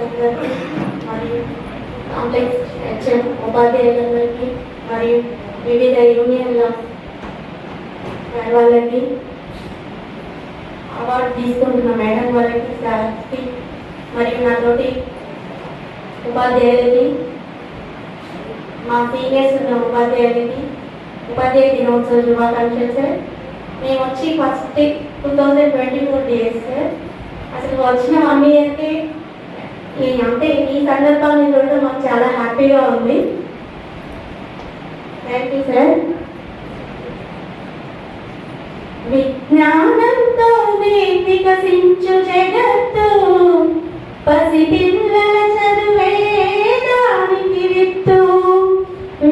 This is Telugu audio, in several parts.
అందరికీ మరియు కాంప్లెక్స్ హెచ్ఎం ఉపాధ్యాయులందరికీ మరియు వివిధ యూనియన్ల వాళ్ళకి అవార్డు తీసుకుంటున్న మేడం వాళ్ళకి సార్కి మరియు నాతోటి ఉపాధ్యాయులకి మా సీనియర్స్ ఉన్న ఉపాధ్యాయులకి ఉపాధ్యాయ దినోత్సవ శుభాకాంక్షలు సార్. మేము వచ్చి ఫస్ట్ 2024 డేస్ సార్. అసలు వచ్చిన 1 ఇయర్కి అంటే ఈ సందర్భాన్ని చూడడం మాకు చాలా హ్యాపీగా ఉంది. Thank you sir. విజ్ఞానంతో వికసించు జగత్తు, పసిపిల్లల చదువే దానికి విత్తు.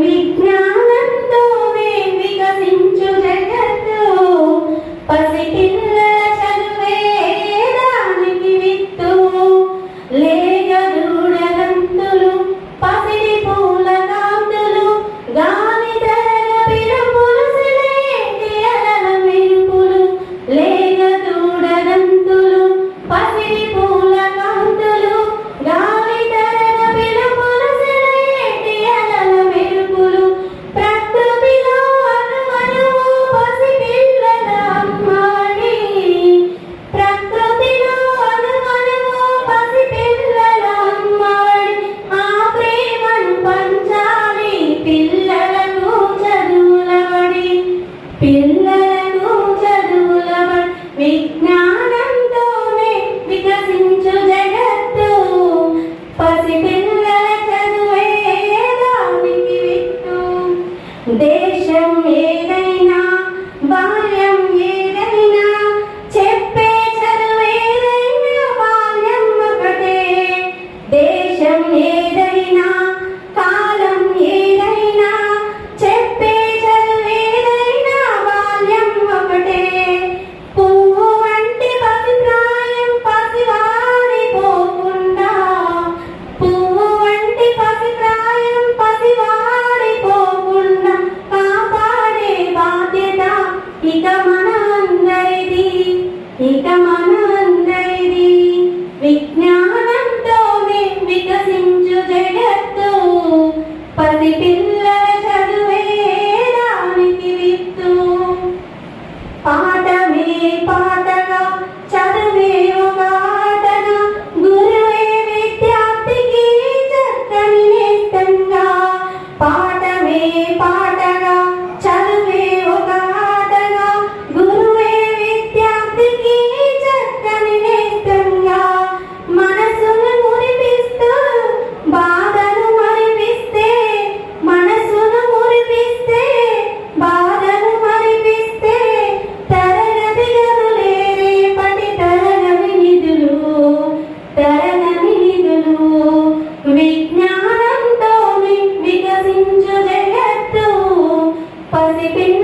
విజ్ఞానంతో వికసించు జగత్తు, పసిపిల్లల చదువే దానికి విత్తు. లేగదూడగంతులు పసిడి పూల కాంతులు, గాలి ధరల పిలుపులు సిలేటి అలల మెరుపులు. లేగదూడగంతులు పసిడి పూల కాంతులు, గాలి ధరల పిలుపులు సిలేటి అలల మెరుపులు. ప్రకృతిలో అనువనువు పసిపిల్లల అమ్మాడి, ప్రకృతిలో అనువనువు పసిపిల్లల అమ్మాడి. ఆ ప్రేమను పంచాలి పిల్లలకు చదువులబడి, పిల్లలకు చదువులబడి. విజ్ఞానంతోనే వికసించు జగత్తు, పసిపిల్లల చదువే దానికి విత్తు. దేశం ఏదైనా బాల్యం ఏదైనా, చెప్పే చదువేదైనా బాల్యం ఒకటే. దేశం ఏదైనా కాలం ఏదైనా, చెప్పే చదువేదైనా బాల్యం ఒకటే. పువ్వు వంటి పసిప్రాయం పసివాడిపోకుండా, పువ్వు వంటి పసిప్రాయం పసివాడిపోకుండా కాపాడే బాధ్యత ఇక మన అందరిది, ఇక మన అందరిది. విజ్ఞానంతోనే వికసించు జగత్తు, పసిపిల్లల చదువే దానికి విత్తు. పాఠమే పాటగా చదువే ఒక ఆటగా, గురువే విద్యార్థికి చక్కని నేస్తంగా. పాఠమే పాటగా చదువే ఒక ఆటగా, గురువే విద్యార్థికి చక్కని నేస్తంగా. మనసును మురిపిస్తూ బాధను మరిపిస్తే, మనసును మురిపిస్తే బాధను మరిపిస్తే, తరగతి గదులే రేపటి తరగతి నిధులు, తరగతి నిధులు. విజ్ఞానంతో వికసించు జగత్తు, పసిపిల్ల